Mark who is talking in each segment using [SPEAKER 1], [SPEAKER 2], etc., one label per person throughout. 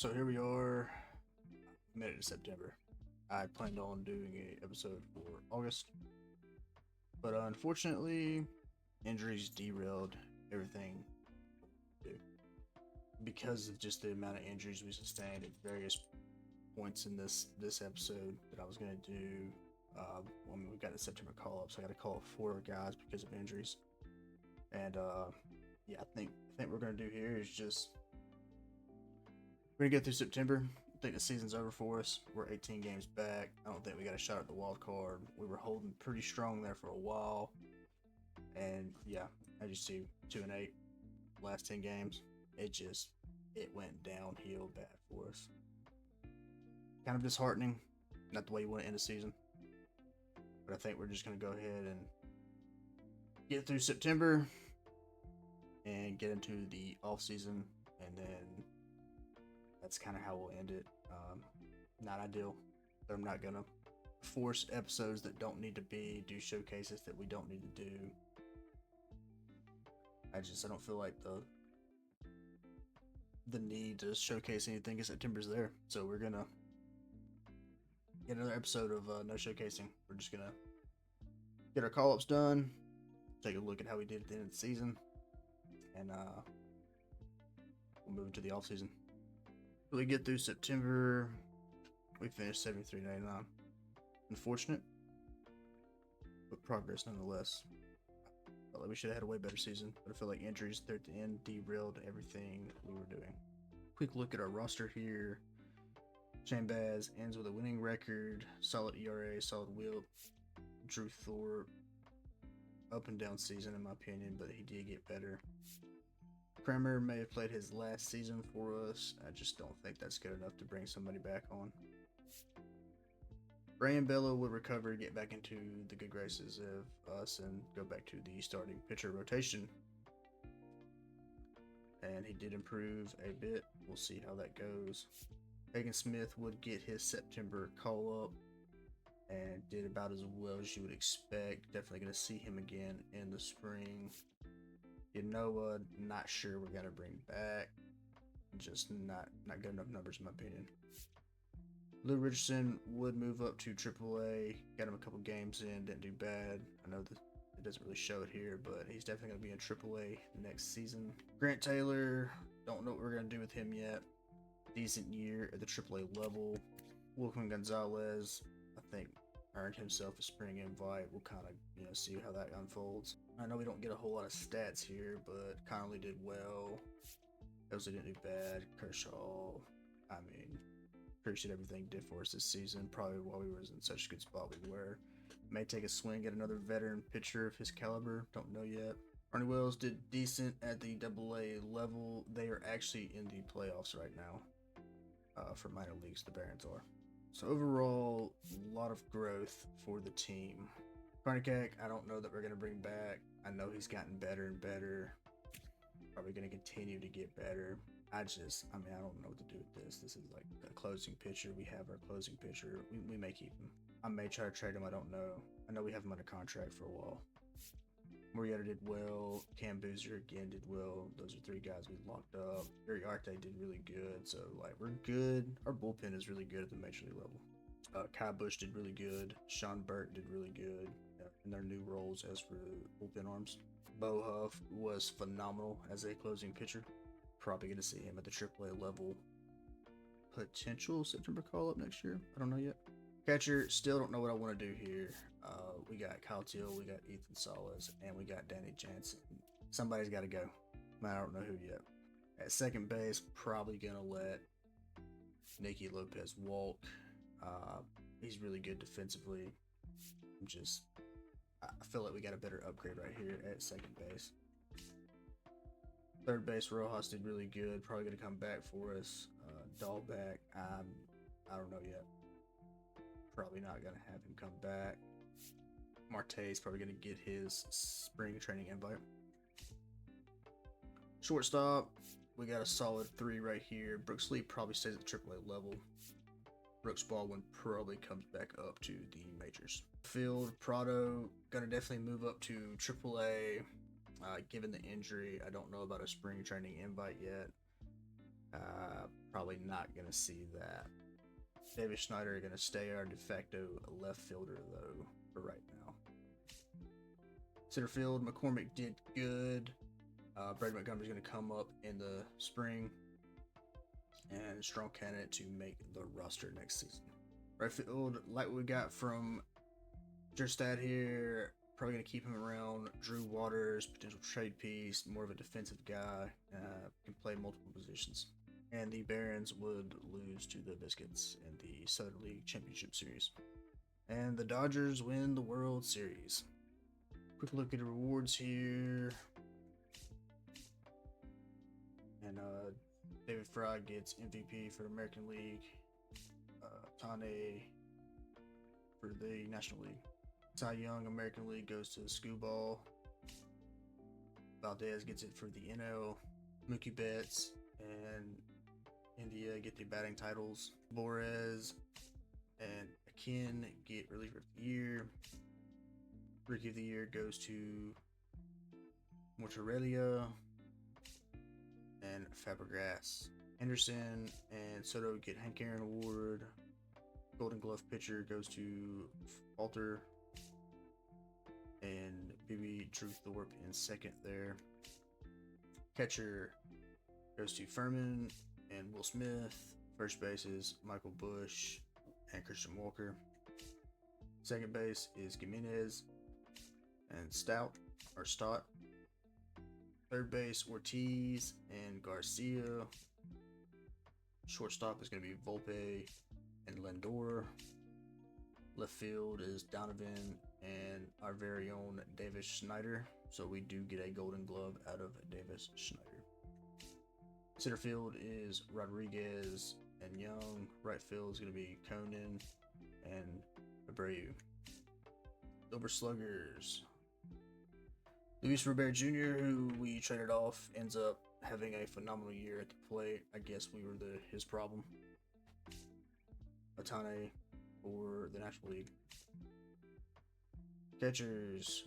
[SPEAKER 1] So here we are, mid of September. I planned on doing a episode for August, but unfortunately, injuries derailed everything. Because of just the amount of injuries we sustained at various points in this episode that I was gonna do. When we got the September call up, so I got to call up 4 guys because of injuries. And yeah, I think we're gonna do here is just we're gonna get through September. I think the season's over for us. We're 18 games back. I don't think we got a shot at the wild card. We were holding pretty strong there for a while, and yeah, as you see, 2-8 last 10 games. It went downhill bad for us. Kind of disheartening. Not the way you want to end the season, but I think we're just gonna go ahead and get through September and get into the off season, and then that's kind of how we'll end it. Not ideal, but I'm not gonna force episodes that don't need to be, do showcases that we don't need to do. I don't feel like the need to showcase anything in September's there. So we're gonna get another episode of no showcasing. We're just gonna get our call-ups done, take a look at how we did at the end of the season, and we'll move into the off season. We get through September, we finished 73-99. Unfortunate, but progress nonetheless. Felt like we should have had a way better season, but I feel like injuries there at the end derailed everything we were doing. Quick look at our roster here. Shane Baz ends with a winning record, solid ERA, solid WHIP. Drew Thorpe, up and down season in my opinion, but he did get better. Kramer may have played his last season for us. I just don't think that's good enough to bring somebody back on. Brian Bello would recover, get back into the good graces of us, and go back to the starting pitcher rotation. And he did improve a bit. We'll see how that goes. Hagen Smith would get his September call up and did about as well as you would expect. Definitely going to see him again in the spring. Yanoa, not sure we're going to bring back. Just not good enough numbers in my opinion. Lou Richardson would move up to AAA. Got him a couple games in, didn't do bad. I know that it doesn't really show it here, but he's definitely going to be in AAA next season. Grant Taylor, don't know what we're going to do with him yet. Decent year at the AAA level. Wilkin Gonzalez, I think, earned himself a spring invite. We'll kind of, see how that unfolds. I know we don't get a whole lot of stats here, but Connolly did well. Ellsey didn't do bad. Kershaw, appreciate everything did for us this season. Probably while we were in such a good spot we were. May take a swing at another veteran pitcher of his caliber. Don't know yet. Arnie Wells did decent at the AA level. They are actually in the playoffs right now for minor leagues, the Barons are. So overall, a lot of growth for the team. Karnikak, I don't know that we're going to bring back. I know he's gotten better and better. Probably going to continue to get better. I don't know what to do with this. This is like a closing pitcher. We have our closing pitcher. We may keep him. I may try to trade him. I don't know. I know we have him under contract for a while. Morietta did well. Cam Boozer again did well. Those are 3 guys we locked up. Gary Arte did really good. So, we're good. Our bullpen is really good at the major league level. Kai Bush did really good. Sean Burke did really good in their new roles as for bullpen arms. Bo Huff was phenomenal as a closing pitcher. Probably going to see him at the AAA level. Potential September call-up next year. I don't know yet. Catcher, still don't know what I want to do here. We got Kyle Teal, we got Ethan Salas, and we got Danny Jansen. Somebody's got to go. I don't know who yet. At second base, probably going to let Nicky Lopez walk. He's really good defensively. I feel like we got a better upgrade right here at second base. Third base, Rojas did really good. Probably going to come back for us. Dahlback, I don't know yet. Probably not going to have him come back. Marte's probably going to get his spring training invite. Shortstop, we got a solid 3 right here. Brooks Lee probably stays at the AAA level. Brooks Baldwin probably comes back up to the majors. Field, Prado, going to definitely move up to AAA. Given the injury, I don't know about a spring training invite yet. Probably not going to see that. Davis Schneider going to stay our de facto left fielder, though, for right now. Center field, McCormick did good. Brady Montgomery's going to come up in the spring and a strong candidate to make the roster next season. Right field, like we got from Jerstad here, probably going to keep him around. Drew Waters, potential trade piece, more of a defensive guy, can play multiple positions. And the Barons would lose to the Biscuits in the Southern League Championship Series. And the Dodgers win the World Series. Quick look at the rewards here. And David Fry gets MVP for the American League. Tane for the National League. Cy Young American League goes to Screwball. Valdez gets it for the NL. Mookie Betts and India get the batting titles. Borez and Akin get reliever of the year. Rookie of the year goes to Mortarelia and Fabregas. Henderson and Soto get Hank Aaron Award. Golden Glove pitcher goes to Falter. And BB Drew Thorpe in second there. Catcher goes to Furman and Will Smith. First base is Michael Bush and Christian Walker. Second base is Gimenez and Stott. Third base, Ortiz and Garcia. Shortstop is going to be Volpe and Lindor. Left field is Donovan and our very own Davis Schneider. So we do get a Golden Glove out of Davis Schneider. Center field is Rodriguez and Young. Right field is going to be Conan and Abreu. Silver Sluggers. Luis Robert Jr., who we traded off, ends up having a phenomenal year at the plate. I guess we were his problem. Atane for the National League. Catchers,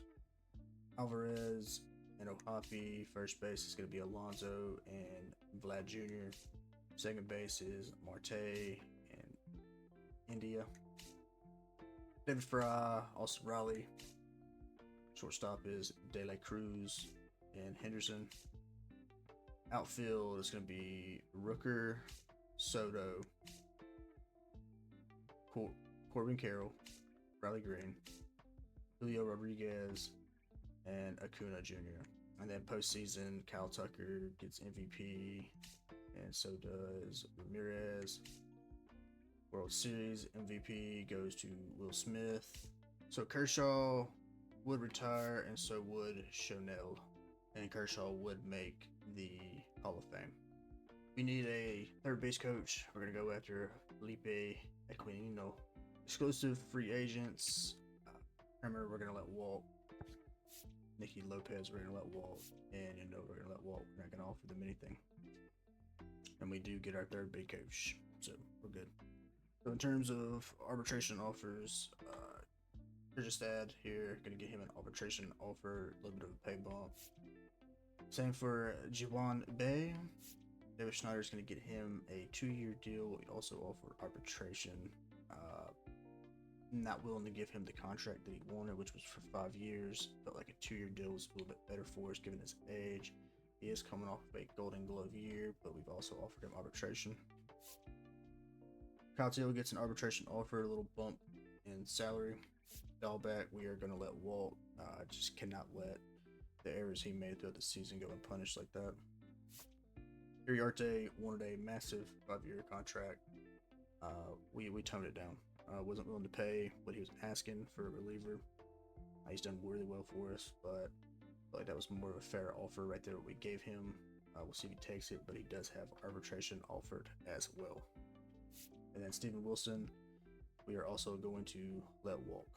[SPEAKER 1] Alvarez and Ohapi. First base is going to be Alonso and Vlad Jr. Second base is Marte and India. David Fry, Austin Riley. Shortstop is De La Cruz and Henderson. Outfield is going to be Rooker, Soto, Corbin Carroll, Riley Green, Julio Rodriguez, and Acuna Jr. And then postseason, Kyle Tucker gets MVP, and so does Ramirez. World Series MVP goes to Will Smith. So Kershaw would retire, and so would Chanel. And Kershaw would make the Hall of Fame. We need a third base coach. We're going to go after Felipe Equinino. Exclusive free agents. Remember, we're going to let walk. Nicky Lopez, we're going to let walk. And you know, we're going to let walk. We're not going to offer them anything. And we do get our third base coach. So we're good. So in terms of arbitration offers, Kyrgyzstan here, going to get him an arbitration offer, a little bit of a pay bump. Same for Jiwan Bay. David Schneider is going to get him a 2-year deal. We also offer arbitration. Not willing to give him the contract that he wanted, which was for 5 years. Felt like a 2-year deal was a little bit better for us given his age. He is coming off of a Golden Glove year, but we've also offered him arbitration. Cotillo gets an arbitration offer, a little bump in salary. Dahlback, we are going to let walk. Just cannot let the errors he made throughout the season go unpunished like that. Uriarte wanted a massive 5-year contract. We toned it down. Wasn't willing to pay what he was asking for a reliever. He's done really well for us, but I feel like that was more of a fair offer right there what we gave him. We'll see if he takes it, but he does have arbitration offered as well. And then Steven Wilson, we are also going to let walk.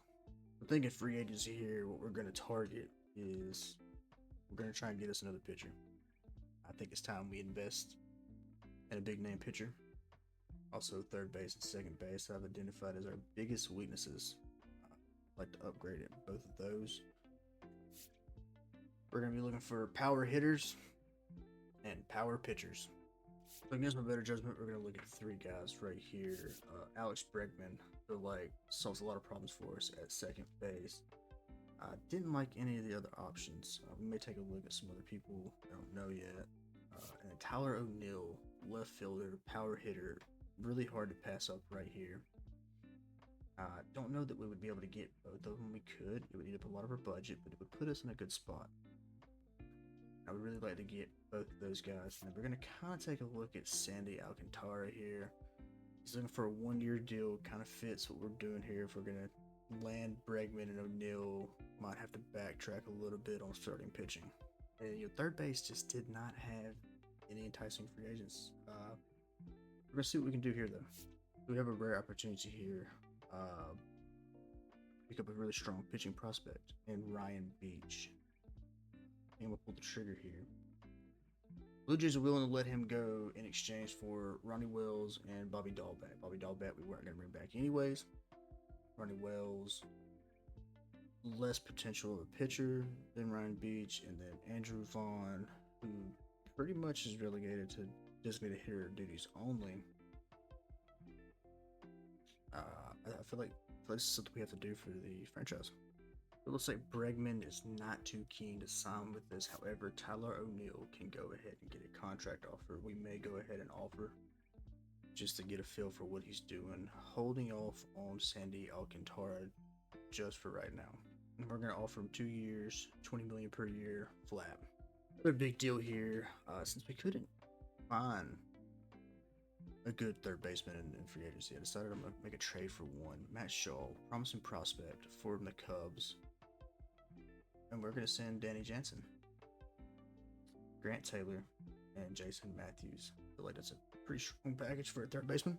[SPEAKER 1] I'm thinking free agency here, what we're going to target is we're going to try and get us another pitcher. I think it's time we invest in a big name pitcher. Also third base and second base I've identified as our biggest weaknesses. I'd like to upgrade it, both of those. We're going to be looking for power hitters and power pitchers. So against my better judgment, we're gonna look at three guys right here. Alex Bregman, who solves a lot of problems for us at second base. Didn't like any of the other options. We may take a look at some other people I don't know yet. And then Tyler O'Neill, left fielder, power hitter, really hard to pass up right here. Don't know that we would be able to get both of them. We could. It would eat up a lot of our budget, but it would put us in a good spot. I would really like to get both of those guys. And then we're going to kind of take a look at Sandy Alcantara here. He's looking for a one-year deal. Kind of fits what we're doing here. If we're going to land Bregman and O'Neill, might have to backtrack a little bit on starting pitching. And your third base just did not have any enticing free agents. We're going to see what we can do here, though. We have a rare opportunity here. Pick up a really strong pitching prospect in Ryan Beach. I'm gonna pull the trigger here. Blue Jays are willing to let him go in exchange for Ronnie Wells and Bobby Dahlbeck. Bobby Dahlbeck we weren't gonna bring back anyways. Ronnie Wells, less potential of a pitcher than Ryan Beach, and then Andrew Vaughn, who pretty much is relegated to designated hitter duties only. I feel like this is something we have to do for the franchise. It looks like Bregman is not too keen to sign with us. However, Tyler O'Neill can go ahead and get a contract offer. We may go ahead and offer just to get a feel for what he's doing. Holding off on Sandy Alcantara just for right now. And we're going to offer him 2 years, $20 million per year, flat. Another big deal here, since we couldn't find a good third baseman in free agency, I decided I'm going to make a trade for one. Matt Shaw, promising prospect for the Cubs. And we're going to send Danny Jansen, Grant Taylor, and Jason Matthews. I feel like that's a pretty strong package for a third baseman.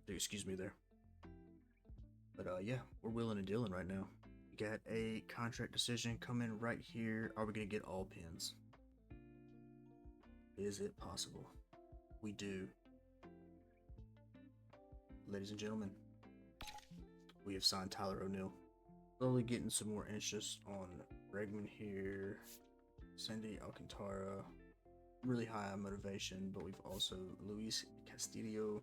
[SPEAKER 1] Excuse me there. But yeah, we're willing and dealing right now. We got a contract decision coming right here. Are we going to get all pins? Is it possible? We do. Ladies and gentlemen, we have signed Tyler O'Neill. Slowly getting some more interest on Bregman here. Sandy Alcantara, really high on motivation, but we've also Luis Castillo.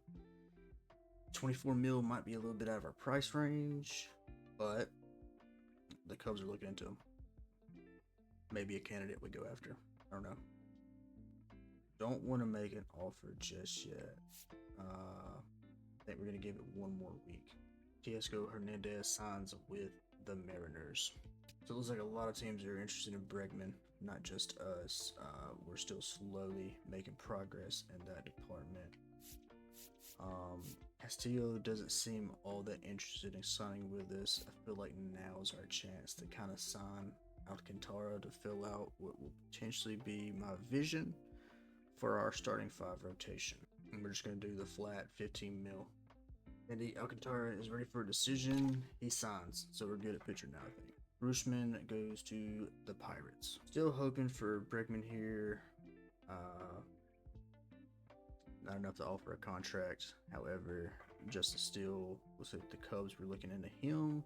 [SPEAKER 1] 24 mil might be a little bit out of our price range, but the Cubs are looking into him. Maybe a candidate we go after. I don't know. Don't want to make an offer just yet. I think we're going to give it one more week. Tiesco Hernandez signs with the Mariners. So it looks like a lot of teams are interested in Bregman, not just us. We're still slowly making progress in that department. Castillo doesn't seem all that interested in signing with us. I feel like now is our chance to kind of sign Alcantara to fill out what will potentially be my vision for our starting five rotation. And we're just going to do the flat 15 mil. Andy Alcantara is ready for a decision. He signs, so we're good at pitcher now, I think. Bruceman goes to the Pirates. Still hoping for Bregman here. Not enough to offer a contract. However, Justin Steele, looks like the Cubs were looking into him.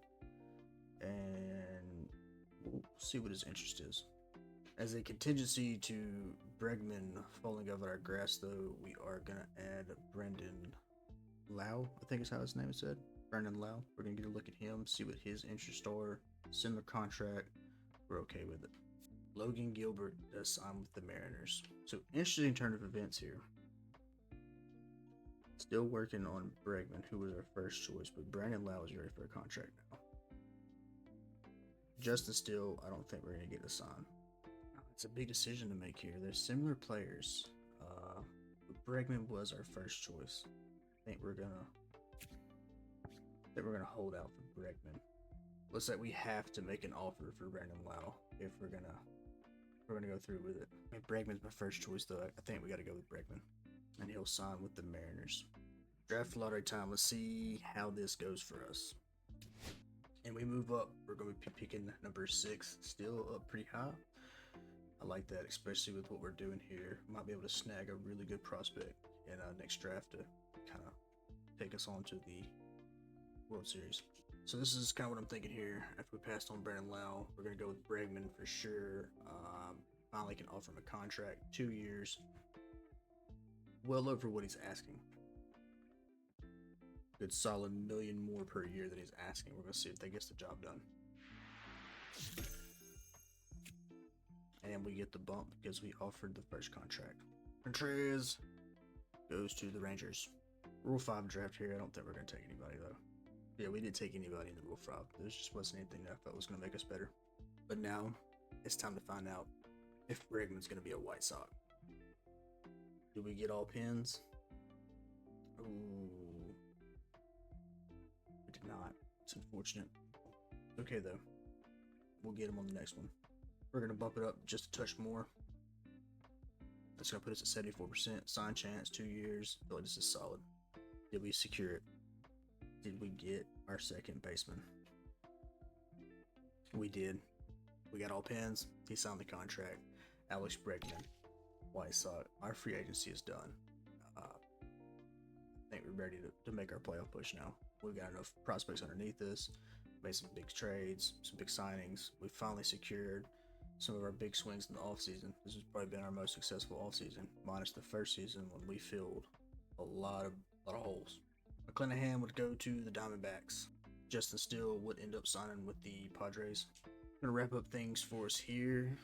[SPEAKER 1] And we'll see what his interest is. As a contingency to Bregman falling over our grass, though, we are going to add Brendan Lau, I think is how his name is said. Brendan Lau. We're going to get a look at him, see what his interests are. Similar contract. We're okay with it. Logan Gilbert does sign with the Mariners. So, interesting turn of events here. Still working on Bregman, who was our first choice, but Brandon Lau is ready for a contract now. Justin Steele, I don't think we're going to get a sign. It's a big decision to make here. There's similar players. But Bregman was our first choice. I think we're gonna hold out for Bregman. Looks like we have to make an offer for Brandon Lau if we're gonna go through with it. I mean, Bregman's my first choice, though. I think we got to go with Bregman, and he'll sign with the Mariners. Draft lottery time. Let's see how this goes for us. And we move up. We're going to be picking number 6, still up pretty high. I like that, especially with what we're doing here. Might be able to snag a really good prospect in next draft to kind of take us on to the World Series. So this is kind of what I'm thinking here. After we passed on Brandon Lau, we're going to go with Bregman for sure. finally can offer him a contract, 2 years, well over what he's asking. Good solid $1 million more per year than he's asking. We're gonna see if that gets the job done. And we get the bump because we offered the first contract. Contreras goes to the Rangers. Rule 5 draft here. I don't think we're gonna take anybody though. Yeah, we didn't take anybody in the Rule 5. There just wasn't anything that I felt was gonna make us better. But now it's time to find out if Bregman's gonna be a White Sox. Do we get all pins? Ooh. We did not. It's unfortunate. Okay though. We'll get him on the next one. We're gonna bump it up just a touch more. That's gonna put us at 74%. Sign chance, 2 years. I feel like this is solid. Did we secure it? Did we get our second baseman? We did. We got all pins. He signed the contract. Alex Bregman, White Sox. Our free agency is done. I think we're ready to make our playoff push now. We've got enough prospects underneath us. Made some big trades, some big signings. We finally secured some of our big swings in the offseason. This has probably been our most successful offseason, minus the first season when we filled a lot of holes. McClanahan would go to the Diamondbacks. Justin Steele would end up signing with the Padres. I'm gonna wrap up things for us here.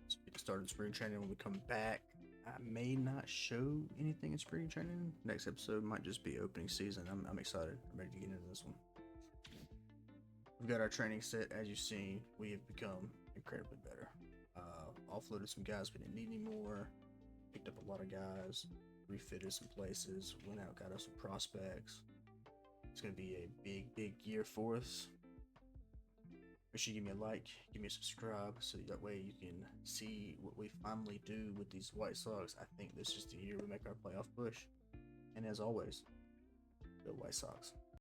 [SPEAKER 1] Let's get started spring training when we come back. I may not show anything in spring training. Next episode might just be opening season. I'm excited. I'm ready to get into this one. We've got our training set. As you've seen, we have become incredibly better. Offloaded some guys we didn't need anymore. Picked up a lot of guys. Refitted some places. Went out, got us some prospects. It's going to be a big year for us. Make sure you give me a like, give me a subscribe, so that way you can see what we finally do with these White Sox. I think this is the year we make our playoff push. And as always, go White Sox.